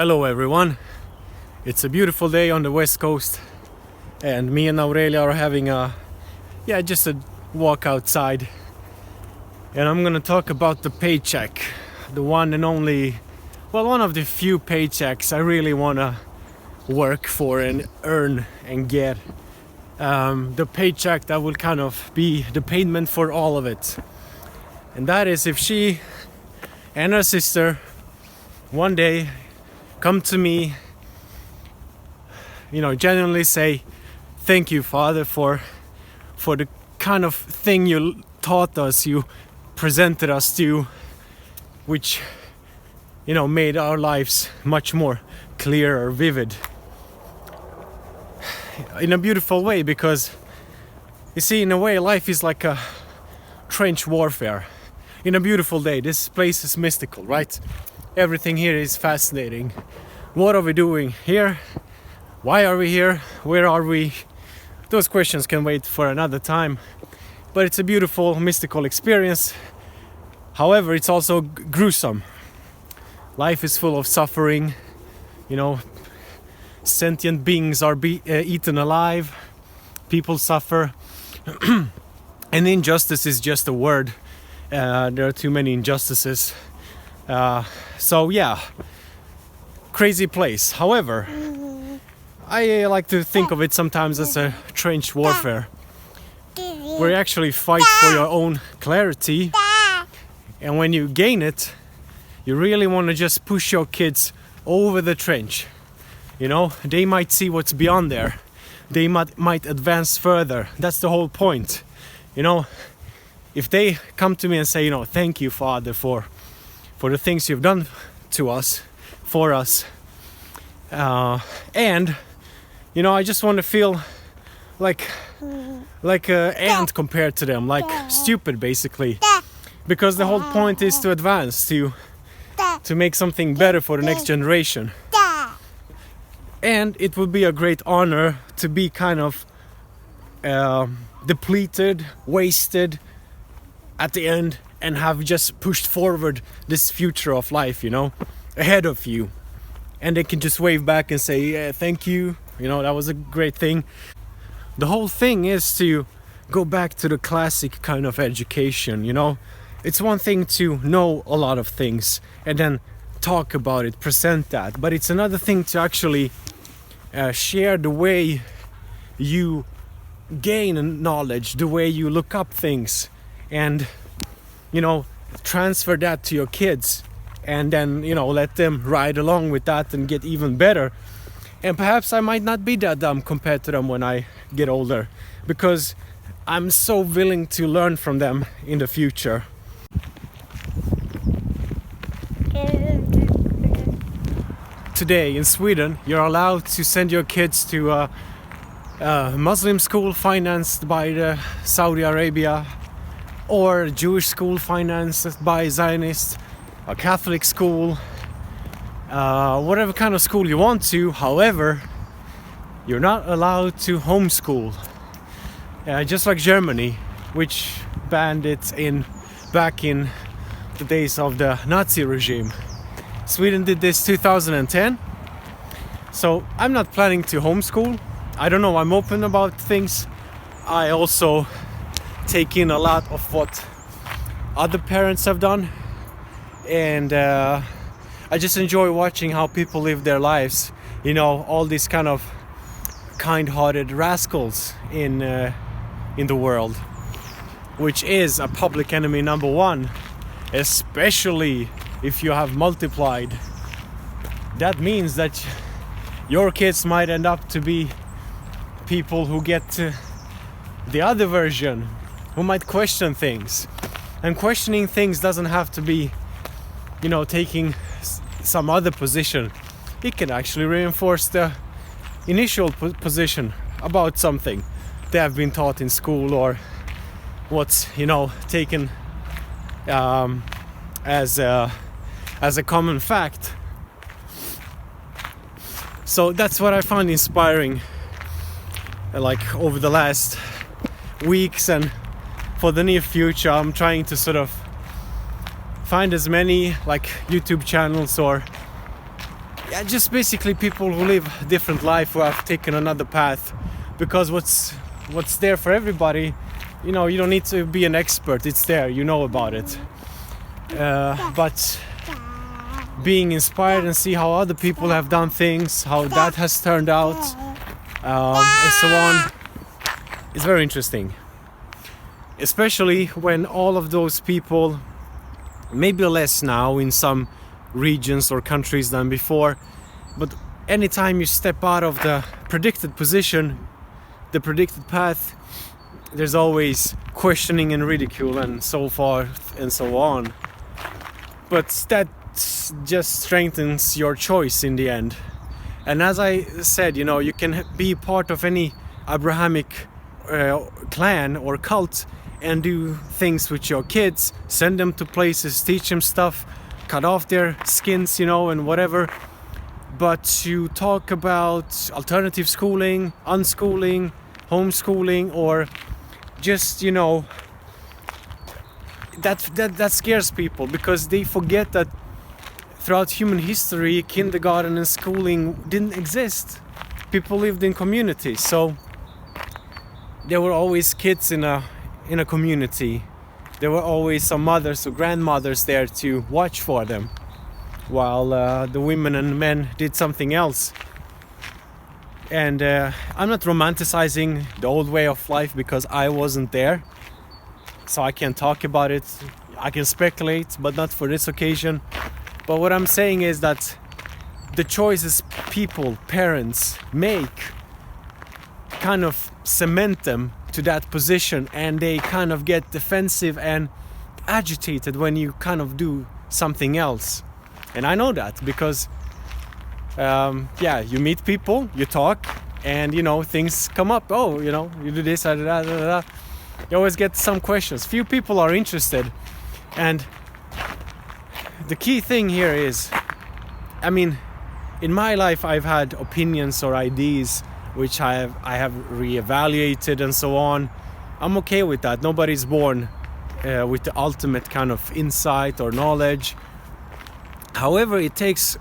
Hello everyone, it's a beautiful day on the west coast and me and Aurelia are having just a walk outside, and I'm gonna talk about the paycheck, the one and only, one of the few paychecks I really wanna work for and earn and get. The paycheck that will kind of be the payment for all of it, and that is if she and her sister one day come to me, genuinely say, thank you, Father, for the kind of thing you taught us, you presented us to, which, made our lives much more clear or vivid. In a beautiful way, because, you see, in a way, life is like a trench warfare. In a beautiful day, this place is mystical, right? Everything here is fascinating. What are we doing here? Why are we here? Where are we? Those questions can wait for another time. But it's a beautiful, mystical experience. However, it's also gruesome. Life is full of suffering. Sentient beings are eaten alive. People suffer. And injustice is just a word. There are too many injustices. Crazy place. However, I like to think of it sometimes as a trench warfare, where you actually fight for your own clarity, and when you gain it, you really want to just push your kids over the trench. They might see what's beyond there. They might advance further. That's the whole point. If they come to me and say, thank you, Father, for the things you've done to us, for us, and I just want to feel like an ant compared to them, like stupid basically, because the whole point is to advance, to make something better for the next generation. And it would be a great honor to be kind of depleted, wasted at the end, and have just pushed forward this future of life, ahead of you. And they can just wave back and say, yeah, thank you, that was a great thing. The whole thing is to go back to the classic kind of education, It's one thing to know a lot of things and then talk about it, present that. But it's another thing to actually share the way you gain knowledge, the way you look up things, and transfer that to your kids, and then let them ride along with that and get even better. And perhaps I might not be that dumb compared to them when I get older, because I'm so willing to learn from them in the future. Today in Sweden, you're allowed to send your kids to a Muslim school financed by Saudi Arabia, or a Jewish school financed by Zionists, a Catholic school, whatever kind of school you want to. However, you're not allowed to homeschool, just like Germany, which banned it back in the days of the Nazi regime. Sweden did this 2010, so I'm not planning to homeschool. I don't know, I'm open about things. I also take in a lot of what other parents have done, and I just enjoy watching how people live their lives. All these kind of kind-hearted rascals in the world, which is a public enemy number one, especially if you have multiplied. That means that your kids might end up to be people who get the other version, who might question things. And questioning things doesn't have to be, taking some other position. It can actually reinforce the initial position about something they have been taught in school, or what's, taken as a common fact. So that's what I find inspiring, like over the last weeks, and for the near future I'm trying to sort of find as many like YouTube channels or yeah, just basically people who live a different life, who have taken another path, because what's there for everybody, you know, you don't need to be an expert, it's there, you know about it. But being inspired and see how other people have done things, how that has turned out, and so on, is very interesting. Especially when all of those people, maybe less now in some regions or countries than before, but anytime you step out of the predicted position, the predicted path, there's always questioning and ridicule and so forth and so on. But that just strengthens your choice in the end. And as I said, you know, you can be part of any Abrahamic clan or cult and do things with your kids, send them to places, teach them stuff, cut off their skins, you know, and whatever. But to talk about alternative schooling, unschooling, homeschooling, or just, you know, that scares people, because they forget that throughout human history, kindergarten and schooling didn't exist. People lived in communities, so there were always kids in a community. There were always some mothers or grandmothers there to watch for them, while the women and men did something else. And I'm not romanticizing the old way of life, because I wasn't there, so I can't talk about it. I can speculate, but not for this occasion. But what I'm saying is that the choices people, parents, make kind of cement them to that position, and they kind of get defensive and agitated when you kind of do something else. And I know that because you meet people, you talk, and you know, things come up. Oh, you know, you do this, you always get some questions. Few people are interested, and the key thing here is, I mean, in my life I've had opinions or ideas which I have reevaluated and so on. I'm okay with that. Nobody's born with the ultimate kind of insight or knowledge. However, it takes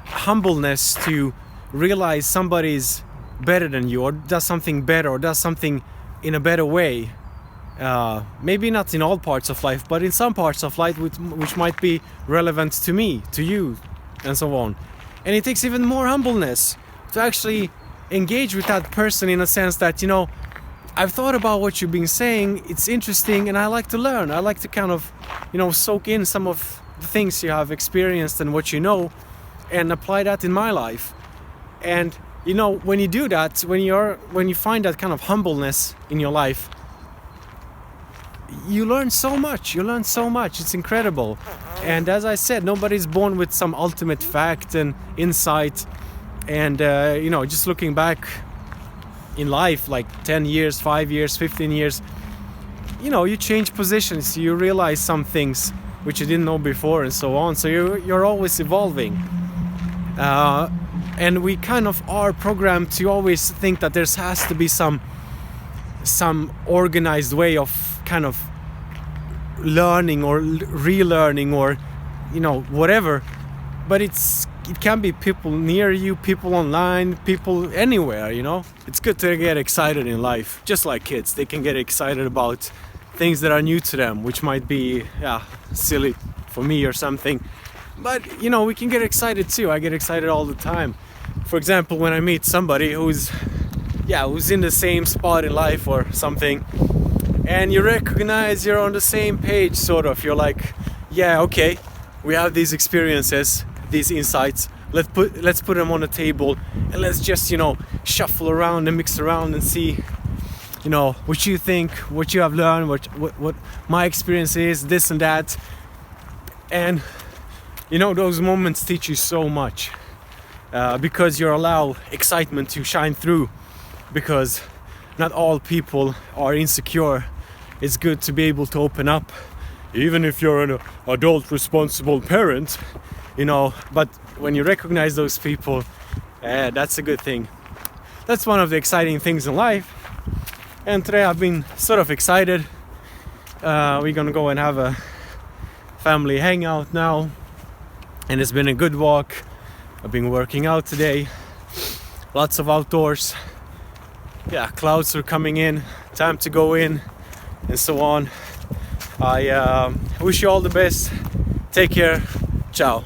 humbleness to realize somebody's better than you, or does something better, or does something in a better way. Maybe not in all parts of life, but in some parts of life which might be relevant to me, to you, and so on. And it takes even more humbleness to actually engage with that person, in a sense that, you know, I've thought about what you've been saying, it's interesting, and I like to learn. I like to kind of, you know, soak in some of the things you have experienced and what you know, and apply that in my life. And you know, when you do that, when you find that kind of humbleness in your life, you learn so much. It's incredible. And as I said, nobody's born with some ultimate fact and insight. And you know, just looking back in life, like 10 years, 5 years, 15 years, you know, you change positions, you realize some things which you didn't know before, and so on. So you're always evolving. And we kind of are programmed to always think that there has to be some organized way of kind of learning or relearning, or, you know, whatever. But it can be people near you, people online, people anywhere, you know. It's good to get excited in life, just like kids. They can get excited about things that are new to them, which might be silly for me or something. But, you know, we can get excited too. I get excited all the time. For example, when I meet somebody who's in the same spot in life or something, and you recognize you're on the same page, sort of. You're like, yeah, okay, we have these experiences, these insights. Let's put them on the table, and let's just, you know, shuffle around and mix around and see, you know, what you think, what you have learned, what my experience is, this and that. And you know, those moments teach you so much, because you're allowed excitement to shine through, because not all people are insecure. It's good to be able to open up, even if you're an adult responsible parent, you know. But when you recognize those people, that's a good thing. That's one of the exciting things in life. And today I've been sort of excited. We're gonna go and have a family hangout now, and it's been a good walk. I've been working out today, lots of outdoors. Yeah, clouds are coming in, time to go in, and so on. I wish you all the best. Take care. Ciao.